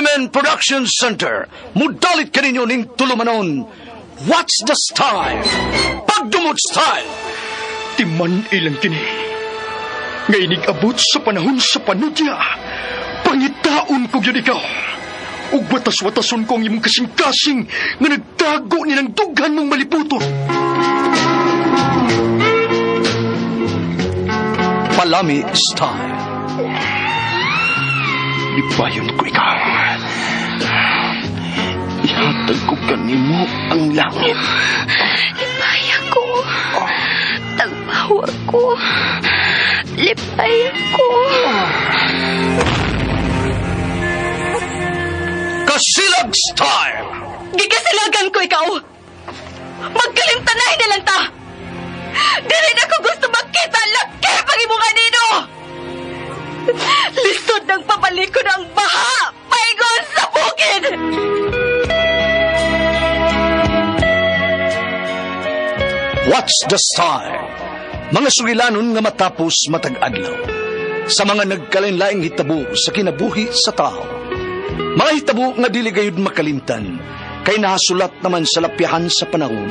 Arimen Production Center, mudalit kaninyo ning tulumanon. What's the style? Pagdumot style! Timan ilang kini. Ngayon abot sa panahon sa panudya. Pangitaon ko yun ikaw. Ug watas-watason ko ang imong kasing-kasing nga nagtago ni ng dughan mong maliputon. Palami style. Lipayon ko ikaw. Ihatag ko kanimo ang langit. Lipaya ko. Tagbawa ko. Lipaya ko. Kasilag style. Gigasilagan ko ikaw. Magkalimtanay na lang ta. Dili na ko gusto makita ang laki pag-imunga nino. Lisod ng papalikod ang baha. Paigon sa bukid. What's the style? Mga sugilanon nga matapos matag-adlaw. Sa mga nagkalain-laing hitabo sa kinabuhi sa tao. Mga hitabo nga dili gayud makalimtan, kay nahasulat naman sa lapyahan sa panahon,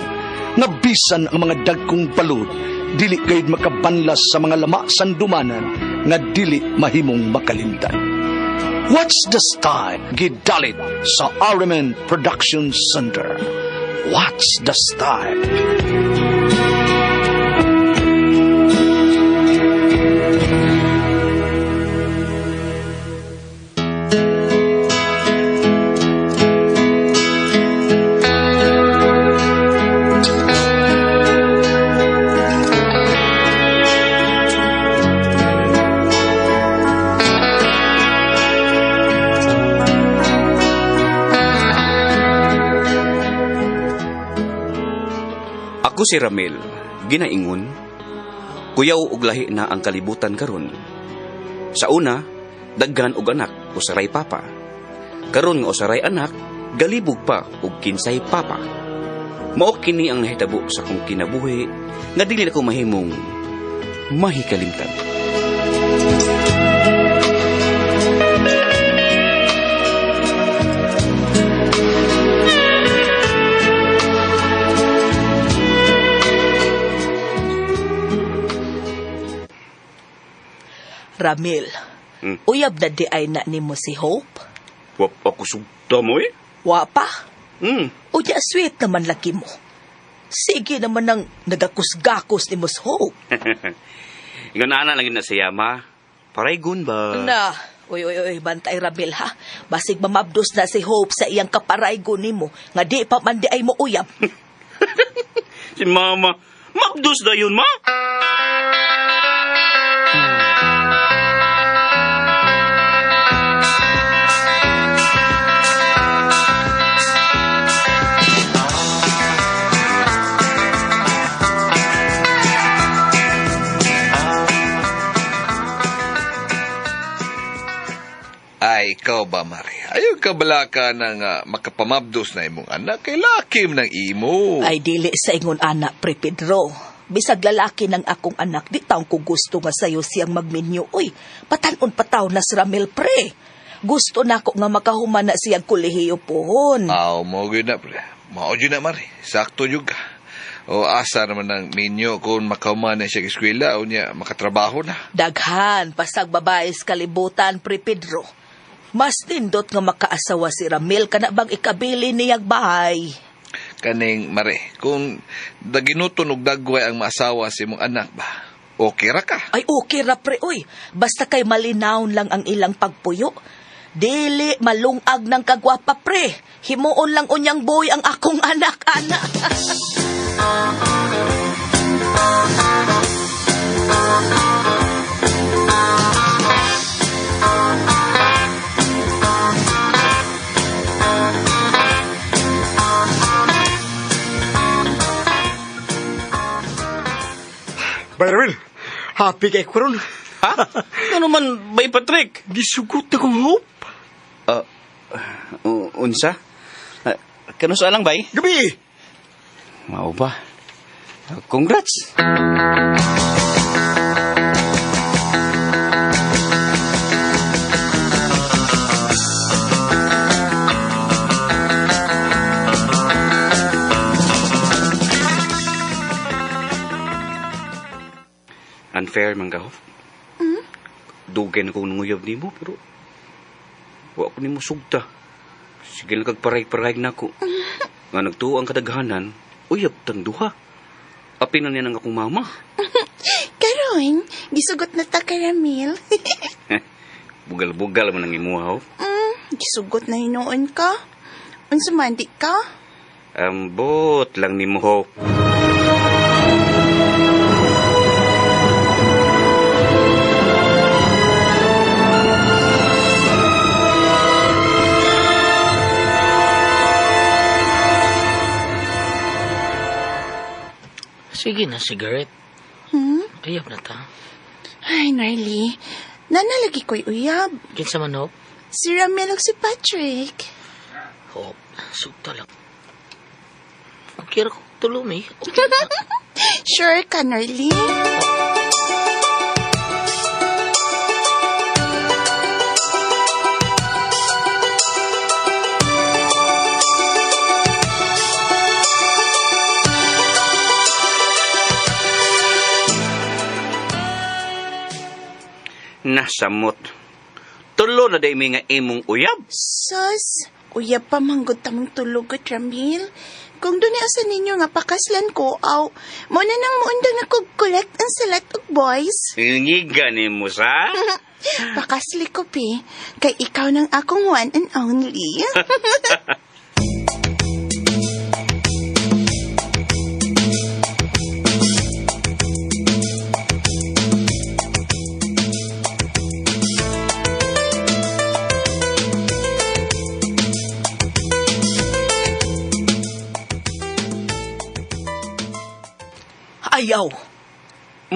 nga bisan ang mga dagkong balod, dili gayud makabanlas sa mga lama sandumanan, nga dili mahimong makalimtan. What's the style? Gidalit sa Arimen Production Center. What's the style? Ako si Ramel, ginaingon, kuyaw ug lahi na ang kalibutan karon. Sa una, daghan og anak, usaray papa. Karon nga usaray anak, galibog pa og kinsay papa. Mao kini ang nahitabo sa kong kinabuhi nga dili na ko mahimong mahikalimtan. Ramil, uyab na di ay na nimo si Hope? Wap ako sugta mo eh. Wa pa? Unya sweet naman laki mo. Sige naman ang nagakus-gakos ni Miss Hope. Ikaw na lang na siya, ma. Paraygon ba? Na, uy, bantay Ramil ha. Basig mamabdos na si Hope sa iyang kaparaygon nimo nga di pa man di ay mo uyab. Si mama, mabdos na yun, ma? Ay, ikaw ba, Mari? Ayaw ka bala ka ng makapamabdos na imong anak kay lakim ng imo. Ay dili sa ingon anak, Pre Pedro. Bisag lalaki ng akong anak, di taong ko gusto nga sayo siyang magminyo. Uy, patanon pataw na si Ramel, pre. Gusto na ko nga makahuman na siyang kolehiyo pohon. Aw, mo gyud na, pre. Mao gyud na, Mari. Sakto jud ka. O asa naman ng minyo kung makahuman na siya eskwela o niya makatrabaho na. Daghan, pasag babae sa kalibutan, Pre Pedro. Mas nindot nga makaasawa si Ramel kana bang ikabili niyang bahay. Kaning, Mari, kung daginuton og dagway ang maasawa si mong anak ba, okay ra ka. Ay okay ra pre, uy. Basta kay malinawon lang ang ilang pagpuyo. Dili malungag ng kagwapa pre. Himuon lang unyang boy ang akong anak-anak. Bayramil, happy kay ko ron. Ha? Ano man, bay Patrick? Gisugot na kong Hope. Unsa? Kano sa lang, bay? Gabi! Mao ba? Congrats! unfair man ka, Hope. Dugay na kong nanguyab ni mo, pero wa ko ni mo sugta. Sige lang kagparayag-parayag na ako. Nga nagtuo ang kadaghanan, uyab tang duha. Apin na niya ng akong mama. Karon, gisugot na ta karamil. Bugal-bugal man ang imuha, Hope. Gisugot na hinuon ka. Unsa man di ka? Ambot lang ni mo, Hope. Sige na, cigarette. Uyab na ta. Ay, Narly. Nanalagi ko'y uyab. Kinsa man, Hope? Si Ramel ug si Patrick. Hope, sugta lang. Okay ra ko tulumi. Okay na. Sure ka, Narly? Nasamot. Tulo na day mi nga imong uyab. Sus, uyab pa manggod tamang tulog at Ramil. Kung doon asa ninyo nga pakaslan ko, aw, mo na nang muundang nakugkulat ang salat og boys. Ingiga ni mo sa? Pakasli ko, pi. Kay ikaw nang akong one and only. Ayaw.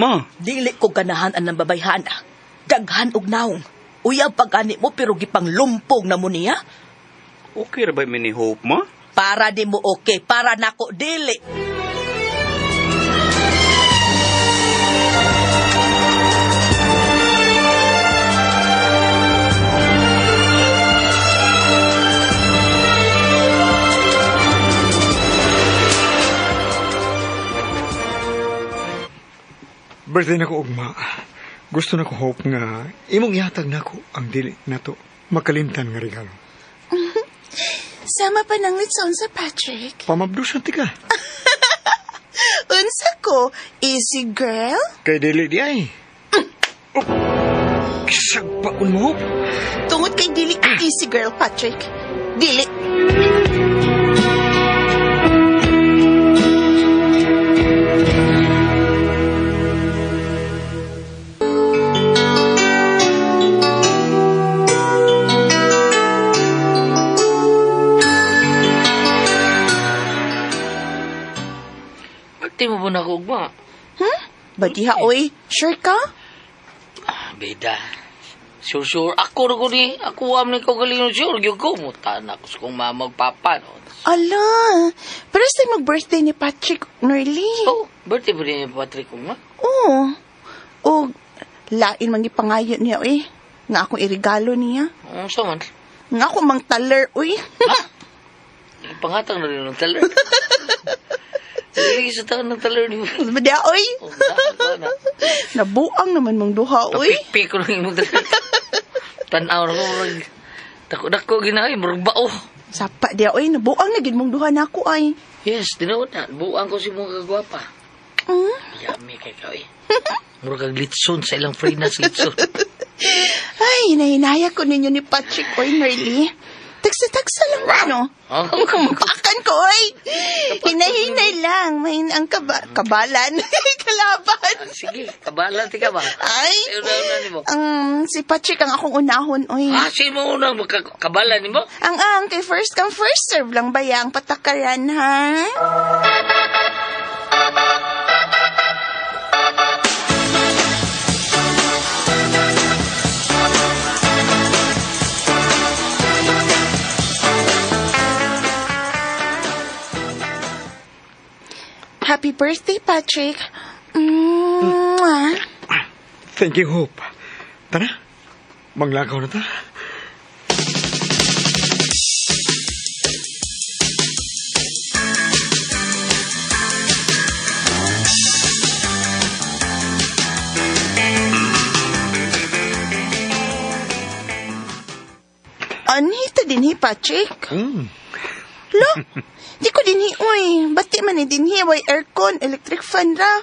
Ma, Dili ko ganahan ang babayhana. Daghan og naong. Uyab pagani mo pero gipang lumpong na mo niya. okay ra ba mi ni Hope, ma? Para di mo okay, para nako dili. Birthday na ko, ugma. Gusto na ko, Hope, nga imong ihatag na ko ang dili na to makalimtan nga regalo. Sama pa ng litson sa Patrick. Pamabdusan ti ka. Unsa ko, easy girl? Kay dili di ay. Oh, sagpaon mo, Hope. Tungod kay dili easy girl, Patrick. Dili. Birthday mo ba na ko, ugma? Badiha, oy. Sure ka? Beda. Sure. Ako na ko ni. Ako am ni ko galing sure. Yung ko mo. Tanak ko sa kong mama papa. No? Ala, first time mag-birthday ni Patrick, Norly. Oh, birthday ba niya Patrick, ugma? Oo. O, lain man gipangayo niya, oy. Nga akong irigalo niya. Sa man? Nga ako mang taler, oy. Ha? Pangatang na rin ng taler. Lagi sa taon ng taler ni mo. Badiha, oy. Oh, na. Nabuang naman mong duha, oy. Kapikpik ko lang yung taler. Tanaw na ko. Dako ginaay. Murag bao. Sapa dia, oy. Nabuang na gid mong duha na ako, ay. Yes, tinawad na. Buang ko si mga kagwapa. Yummy kay ka, eh. Murag kag litson sa ilang frinas litson. Ay, hinahinaya ko ninyo ni Patrick, oy, Norly. Tagsa-tagsa lang, ano? Oh. Kumapakan ko, oy. Hinay-hinay lang. May ang kabalan. Kalaban. Sige, kabalan ti ka ba? Ay. Una ni mo. Si Patrick ang akong unahon, oy. Si mo unang kabalan ni mo? Ang kay first come first serve lang ba yang patakaran, ha? Happy birthday, Patrick. Mwah. Thank you, Hope. Tara, maglakaw na ta. Anita din Patrick. Lo, di ko din uy. Bati man din way aircon, electric fan ra.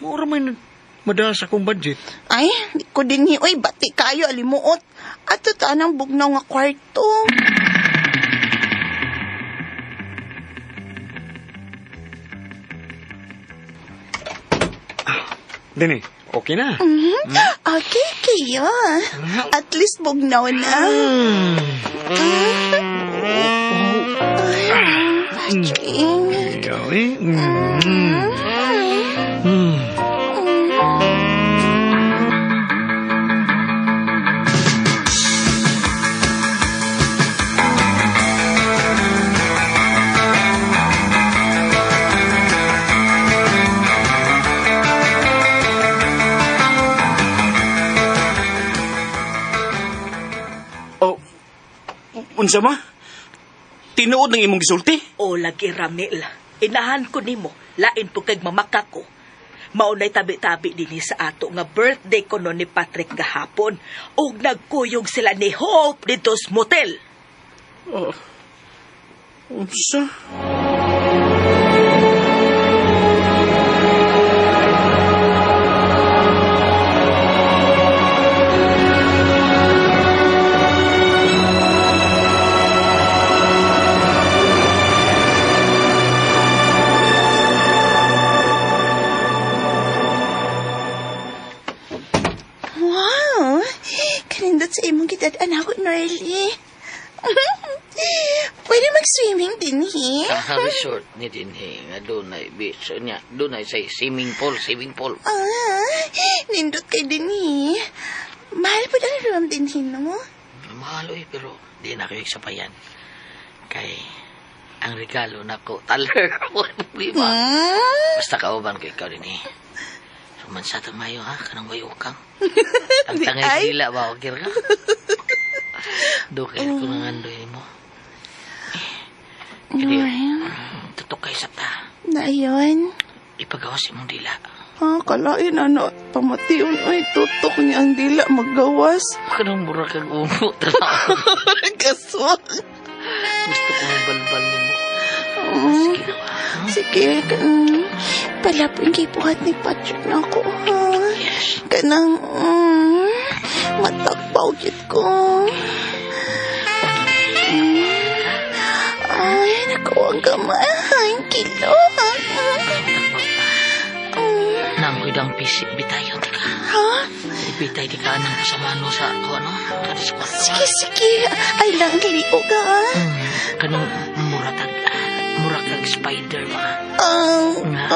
Mura may madalas akong budget. Ay, di ko din uy. Bati kayo alimuot. Ato tanang bugnaw nga kwarto. Dini, okay na. Okay, kayo. At least bugnaw na. Patrick. Yawi. Unsa ma? Tinuod ng imong gisulti? O lagi Ramil, inahan ko nimo, lain po kag mamaka ko. Maunay tabi-tabi din sa ato nga birthday ko no ni Patrick gahapon ug nagkuyog sila ni Hope dito sa motel. Unsa? Wow! Kanindot sa imong gitad-an ako, Norly. Pwede mag-swimming din, he? Sa resort ni Dinhi, nga dunay beach niya, dunay say swimming pool. Nindot kay din, he. Mahal po ang room din, he, no? Mahal pero di na kayo sapayan. Kay ang regalo nako taler ko problema. Basta kauban ko ikaw din Suman sa tamayo ha, kanang wayukang. Ang tangay sila ba, okay ka? Dukay ko ng andoy mo. Kaya, tutok kayo sa ta. Na yun. Ipagawas imong dila. Kalain, pamation. Ay, tutok niya ang dila maggawas. Kanang mura kag umo, tanaw. Kaswag. Gusto ko mabalbal mo. Sige na ba? Sige, palapin kay buhat ni Patrick na ako, ha? Yes. Kanang, matakbaw yun ko. Ay, naku, ang gamahan, kilo. Nangudang pisik bitayo, tika. Ha? Ibitay di ka nang kasamano sa ako, ano? Kadis ko. Sige. Ay lang, liog, ha? Kanang murakag spider ba?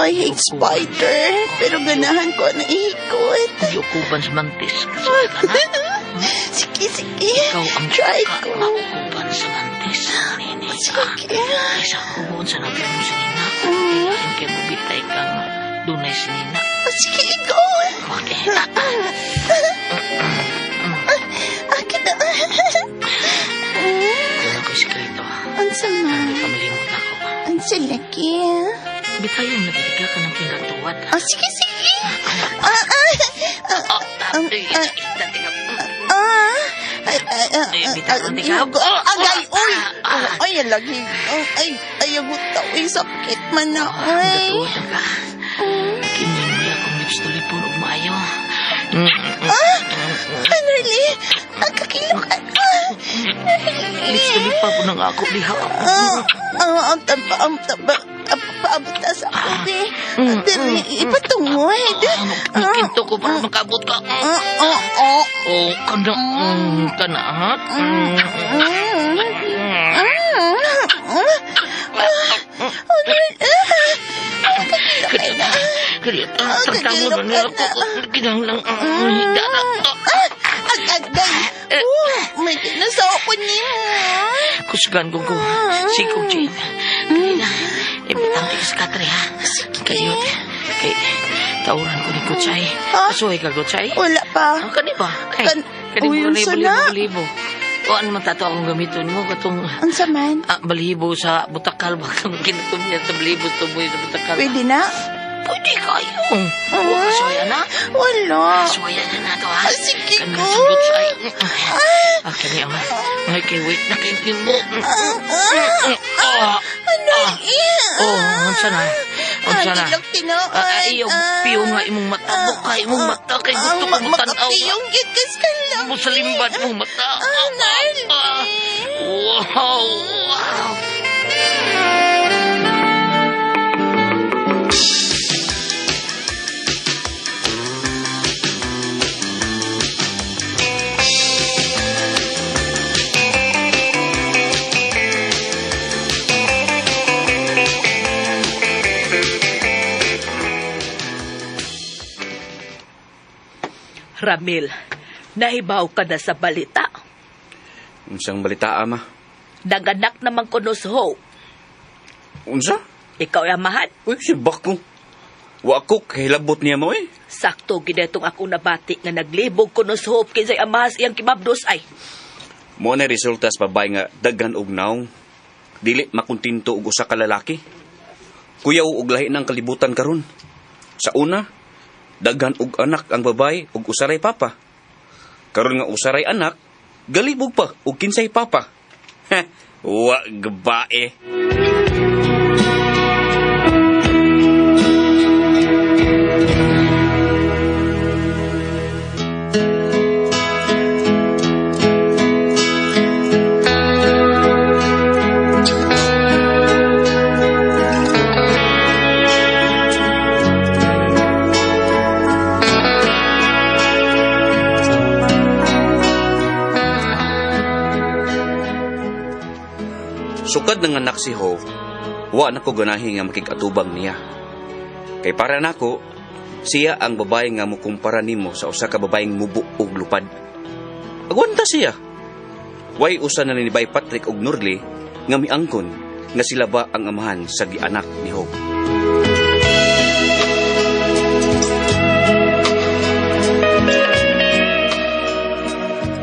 I hate spider. Pero ganahan ko na ihikot. Yukuban sa mantis. Kasulit ka na. Sige. Ikaw ang Try ko. makukuban sa mantis. Nini. Sige. Kaysa kubuon sa natin mo sinina. Kailangan kayo mabitay kang dunay sinina. Sige, ikaw. Okay. Akin na. Kailangan ko iskreto. Ang sama. Hindi ka malimot ako. Ang salaki. Bitayo nagdidiga ka ng pinatuwad. Sige. Agay, uy. Ay, lagi. Ay, agutaw. Ay, sakit man na. Ay. Gatuwad ka. Kinimay akong lips to lipon og maayo. Norly, agkakilo ka na. Lips to lipa po nang ako diha. Paabot na sa ako, be. Dali, ipatungod. Kinto ko para makabot ka. Oh, kanahat. Kaya, tagtamo na nila ko. Kinanglang, Agay. May kinasawa ko niya. Kusgan ko. Sikog, Jane. Kaya, ibutang tigas ka, Tre, ha? Kayo, kay, tauran ko ni Kutsay. Kasuhay ka, Kutsay? Wala pa. Kani ba? Kani mo na balibo. O ano man tato akong gamiton mo? Katong Ang saman. balibo sa butakal. Bakang kinatom niya sa balibo. Tumoy sa butakal. Pwede na. pwede kayo. Huwag ka suwaya na. Wala. Suwaya na na to, ha? Sige Kanina ko. sundot sa ay. Kani ang ay kiwit na kintin mo. Unsa na? Unsa na? Dilog tinuod. Ayaw, piyo nga imong mata. Buka imong mata. Kay gusto ko matanaw. Makapiyong yun kas ka lang. Mo sa limbad mong mata. Narlin. Wow! Wow! Ramil, nahibaw ka na sa balita. Unsang balita, ama? Naganak naman ko no sa Hope. Unsa? Ikaw ay amahan. Uy, si Bako. Wa ko kay labot niya mo eh. Sakto ginetong ako nabati nga naglibog ko no sa Hope kinsay amahas iyang kimabdos ay. Mo na resulta sa babay nga daghan og naong. Dili makuntinto og usa ka lalaki. Kuyaw og lahi ng kalibutan karon. Sa una, daghan og anak ang babay og usaray papa. Karon nga usaray anak, galibog pa og kinsay papa. Wa gabae. Sukad ng anak si Ho, wa na ko ganahi nga makikatubang niya. Kay para nako, siya ang babae nga mukumpara nimo sa usa ka babaeng mubo og lupad. Agwanta siya. Way usa na ni Bay Patrick og Nurli nga miangkon nga sila ba ang amahan sa gianak ni Ho.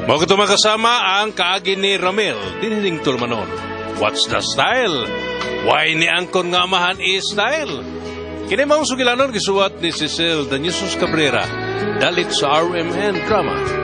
Mga katong kasama ang kaagi ni Ramil, diniling tulmanon. What's the style? Why ni angkon nga amahan style? Kini maong sugilanon gisuwat ni Cecil Danisus Cabrera, dalit sa RMN Drama.